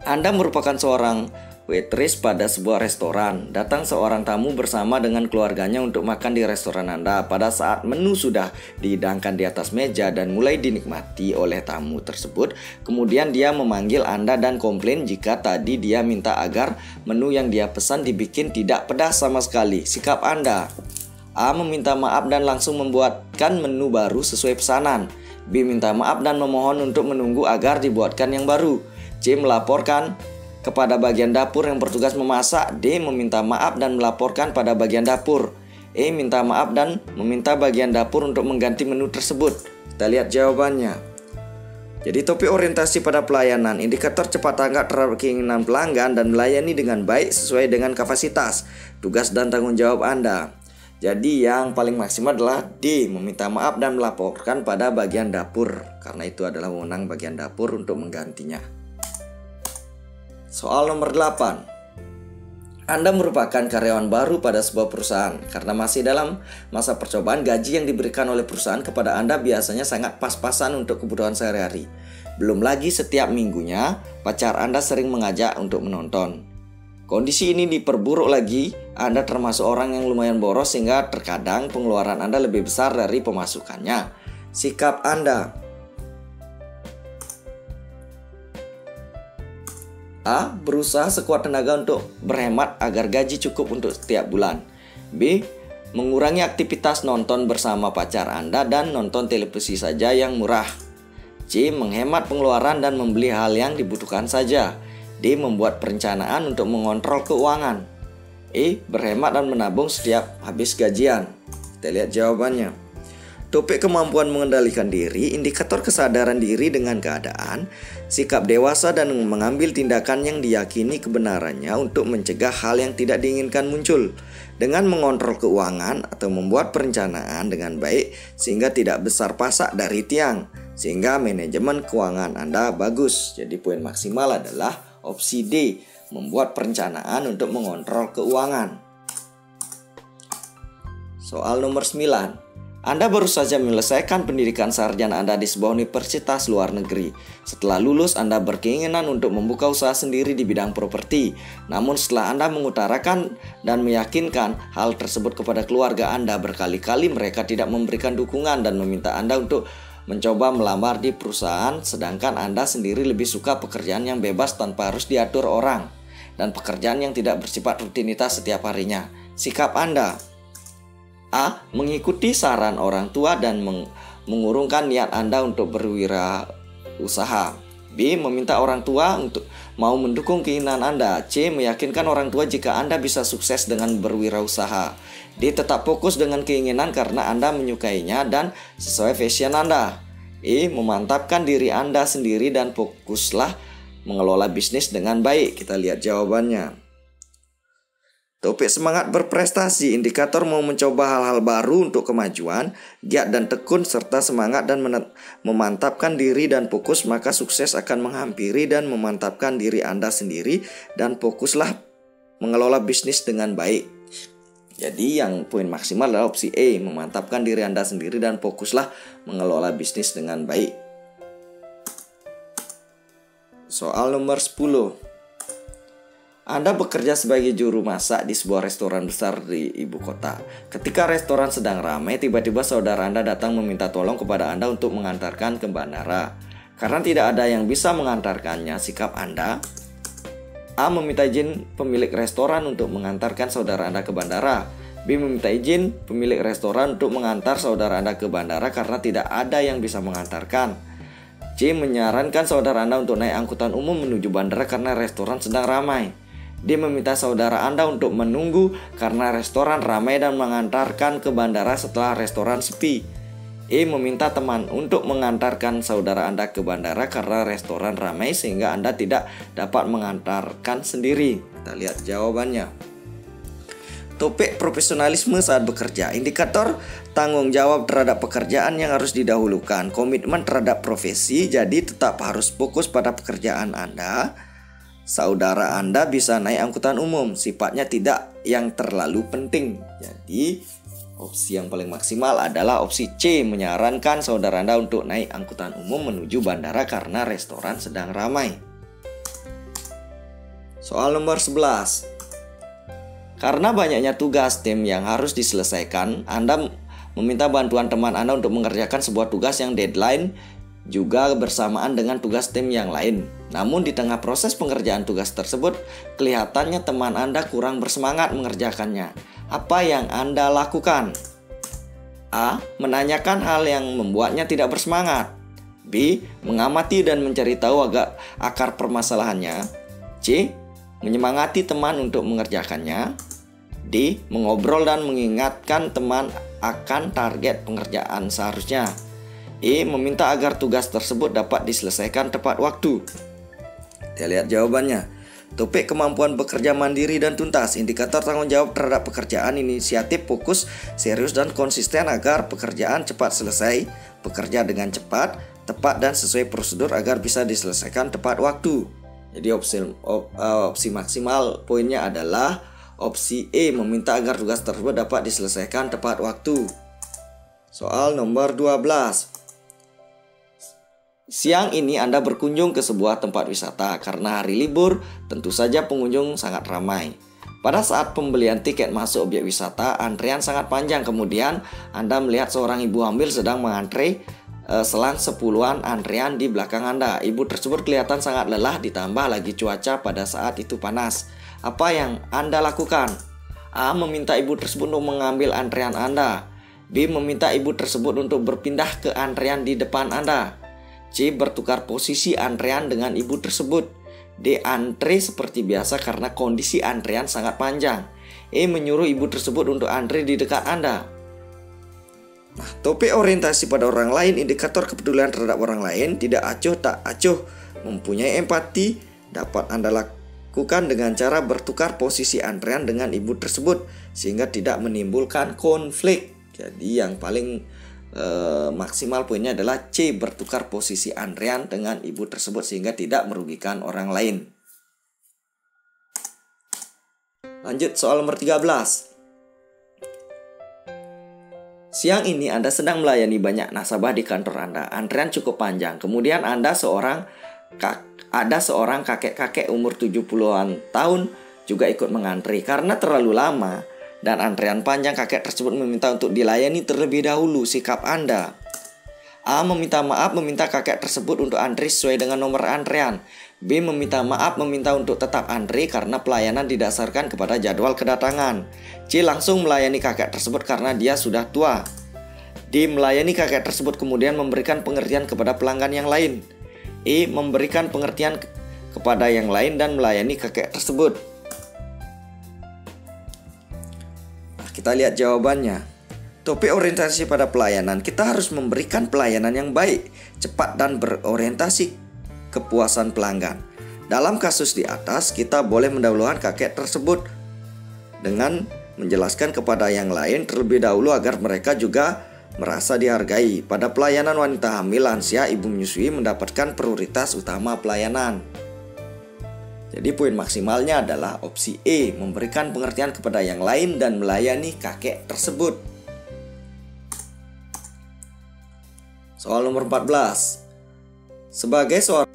Anda merupakan seorang waitress pada sebuah restoran. Datang seorang tamu bersama dengan keluarganya untuk makan di restoran Anda. Pada saat menu sudah dihidangkan di atas meja dan mulai dinikmati oleh tamu tersebut, kemudian dia memanggil Anda dan komplain jika tadi dia minta agar menu yang dia pesan dibikin tidak pedas sama sekali. Sikap Anda: A. Meminta maaf dan langsung membuatkan menu baru sesuai pesanan. B. Minta maaf dan memohon untuk menunggu agar dibuatkan yang baru. C. Melaporkan kepada bagian dapur yang bertugas memasak. D. Meminta maaf dan melaporkan pada bagian dapur. E. Minta maaf dan meminta bagian dapur untuk mengganti menu tersebut. Kita lihat jawabannya. Jadi topik orientasi pada pelayanan, indikator cepat tanggap terhadap keinginan pelanggan dan melayani dengan baik sesuai dengan kapasitas, tugas dan tanggung jawab Anda. Jadi yang paling maksimal adalah D. Meminta maaf dan melaporkan pada bagian dapur, karena itu adalah wewenang bagian dapur untuk menggantinya. Soal nomor 8. Anda merupakan karyawan baru pada sebuah perusahaan. Karena masih dalam masa percobaan, gaji yang diberikan oleh perusahaan kepada Anda biasanya sangat pas-pasan untuk kebutuhan sehari-hari. Belum lagi setiap minggunya, pacar Anda sering mengajak untuk menonton. Kondisi ini diperburuk lagi, Anda termasuk orang yang lumayan boros sehingga terkadang pengeluaran Anda lebih besar dari pemasukannya. Sikap Anda: A. Berusaha sekuat tenaga untuk berhemat agar gaji cukup untuk setiap bulan. B. Mengurangi aktivitas nonton bersama pacar Anda dan nonton televisi saja yang murah. C. Menghemat pengeluaran dan membeli hal yang dibutuhkan saja. D. Membuat perencanaan untuk mengontrol keuangan. E. Berhemat dan menabung setiap habis gajian. Kita lihat jawabannya. Topik kemampuan mengendalikan diri, indikator kesadaran diri dengan keadaan, sikap dewasa dan mengambil tindakan yang diyakini kebenarannya untuk mencegah hal yang tidak diinginkan muncul. Dengan mengontrol keuangan atau membuat perencanaan dengan baik sehingga tidak besar pasak dari tiang, sehingga manajemen keuangan Anda bagus. Jadi poin maksimal adalah opsi D, membuat perencanaan untuk mengontrol keuangan. Soal nomor 9. Anda baru saja menyelesaikan pendidikan sarjana Anda di sebuah universitas luar negeri. Setelah lulus, Anda berkeinginan untuk membuka usaha sendiri di bidang properti. Namun setelah Anda mengutarakan dan meyakinkan hal tersebut kepada keluarga Anda, berkali-kali mereka tidak memberikan dukungan dan meminta Anda untuk mencoba melamar di perusahaan, sedangkan Anda sendiri lebih suka pekerjaan yang bebas tanpa harus diatur orang dan pekerjaan yang tidak bersifat rutinitas setiap harinya. Sikap Anda: A. Mengikuti saran orang tua dan mengurungkan niat Anda untuk berwirausaha. B. Meminta orang tua untuk mau mendukung keinginan Anda. C. Meyakinkan orang tua jika Anda bisa sukses dengan berwirausaha. D. Tetap fokus dengan keinginan karena Anda menyukainya dan sesuai passion Anda. E. Memantapkan diri Anda sendiri dan fokuslah mengelola bisnis dengan baik. Kita lihat jawabannya. Topik semangat berprestasi, indikator mau mencoba hal-hal baru untuk kemajuan, giat dan tekun serta semangat dan memantapkan diri dan fokus, maka sukses akan menghampiri dan memantapkan diri Anda sendiri dan fokuslah mengelola bisnis dengan baik. Jadi yang poin maksimal adalah opsi E, memantapkan diri Anda sendiri dan fokuslah mengelola bisnis dengan baik. Soal nomor 10. Anda bekerja sebagai juru masak di sebuah restoran besar di ibu kota. Ketika restoran sedang ramai, tiba-tiba saudara Anda datang meminta tolong kepada Anda untuk mengantarkan ke bandara. Karena tidak ada yang bisa mengantarkannya, sikap Anda: A. Meminta izin pemilik restoran untuk mengantarkan saudara Anda ke bandara. B. Meminta izin pemilik restoran untuk mengantar saudara Anda ke bandara karena tidak ada yang bisa mengantarkan. C. Menyarankan saudara Anda untuk naik angkutan umum menuju bandara karena restoran sedang ramai. D. Meminta saudara Anda untuk menunggu karena restoran ramai dan mengantarkan ke bandara setelah restoran sepi. E. Meminta teman untuk mengantarkan saudara Anda ke bandara karena restoran ramai sehingga Anda tidak dapat mengantarkan sendiri. Kita lihat jawabannya. Topik profesionalisme saat bekerja, indikator tanggung jawab terhadap pekerjaan yang harus didahulukan, komitmen terhadap profesi, jadi tetap harus fokus pada pekerjaan Anda. Saudara Anda bisa naik angkutan umum, sifatnya tidak yang terlalu penting. Jadi opsi yang paling maksimal adalah opsi C, menyarankan saudara Anda untuk naik angkutan umum menuju bandara karena restoran sedang ramai. Soal nomor 11. Karena banyaknya tugas tim yang harus diselesaikan, Anda meminta bantuan teman Anda untuk mengerjakan sebuah tugas yang deadline juga bersamaan dengan tugas tim yang lain. Namun di tengah proses pengerjaan tugas tersebut, kelihatannya teman Anda kurang bersemangat mengerjakannya. Apa yang Anda lakukan? A. Menanyakan hal yang membuatnya tidak bersemangat. B. Mengamati dan mencari tahu akar permasalahannya. C. Menyemangati teman untuk mengerjakannya. D. Mengobrol dan mengingatkan teman akan target pengerjaan seharusnya. E. Meminta agar tugas tersebut dapat diselesaikan tepat waktu. Kita lihat jawabannya. Topik kemampuan bekerja mandiri dan tuntas. Indikator tanggung jawab terhadap pekerjaan, inisiatif, fokus, serius, dan konsisten agar pekerjaan cepat selesai. Bekerja dengan cepat, tepat, dan sesuai prosedur agar bisa diselesaikan tepat waktu. Jadi opsi maksimal poinnya adalah opsi E, meminta agar tugas tersebut dapat diselesaikan tepat waktu. Soal nomor 12. Siang ini Anda berkunjung ke sebuah tempat wisata. Karena hari libur, tentu saja pengunjung sangat ramai. Pada saat pembelian tiket masuk objek wisata, antrean sangat panjang. Kemudian Anda melihat seorang ibu hamil sedang mengantre selang 10-an antrean di belakang Anda. Ibu tersebut kelihatan sangat lelah, ditambah lagi cuaca pada saat itu panas. Apa yang Anda lakukan? A. Meminta ibu tersebut untuk mengambil antrean Anda. B. Meminta ibu tersebut untuk berpindah ke antrean di depan Anda. C. Bertukar posisi antrean dengan ibu tersebut. D. Antre seperti biasa karena kondisi antrean sangat panjang. E. Menyuruh ibu tersebut untuk antre di dekat Anda. Nah, topik orientasi pada orang lain, indikator kepedulian terhadap orang lain, tidak acuh tak acuh, mempunyai empati, dapat Anda lakukan dengan cara bertukar posisi antrean dengan ibu tersebut sehingga tidak menimbulkan konflik. Jadi yang paling maksimal poinnya adalah C, bertukar posisi antrean dengan ibu tersebut sehingga tidak merugikan orang lain. Lanjut soal nomor 13. Siang ini Anda sedang melayani banyak nasabah di kantor Anda. Antrean cukup panjang. Kemudian ada seorang kakek-kakek umur 70-an tahun juga ikut mengantri. Karena terlalu lama dan antrean panjang, kakek tersebut meminta untuk dilayani terlebih dahulu. Sikap Anda: A. Meminta maaf, meminta kakek tersebut untuk antri sesuai dengan nomor antrean. B. Meminta maaf, meminta untuk tetap antri karena pelayanan didasarkan kepada jadwal kedatangan. C. Langsung melayani kakek tersebut karena dia sudah tua. D. Melayani kakek tersebut kemudian memberikan pengertian kepada pelanggan yang lain. E. Memberikan pengertian kepada yang lain dan melayani kakek tersebut. Nah, kita lihat jawabannya. Topik orientasi pada pelayanan, kita harus memberikan pelayanan yang baik, cepat, dan berorientasi kepuasan pelanggan. Dalam kasus di atas, kita boleh mendahulukan kakek tersebut dengan menjelaskan kepada yang lain terlebih dahulu agar mereka juga merasa dihargai. Pada pelayanan wanita hamil, lansia, ibu menyusui mendapatkan prioritas utama pelayanan. Jadi poin maksimalnya adalah opsi E, memberikan pengertian kepada yang lain dan melayani kakek tersebut. Soal nomor 14. Sebagai seorang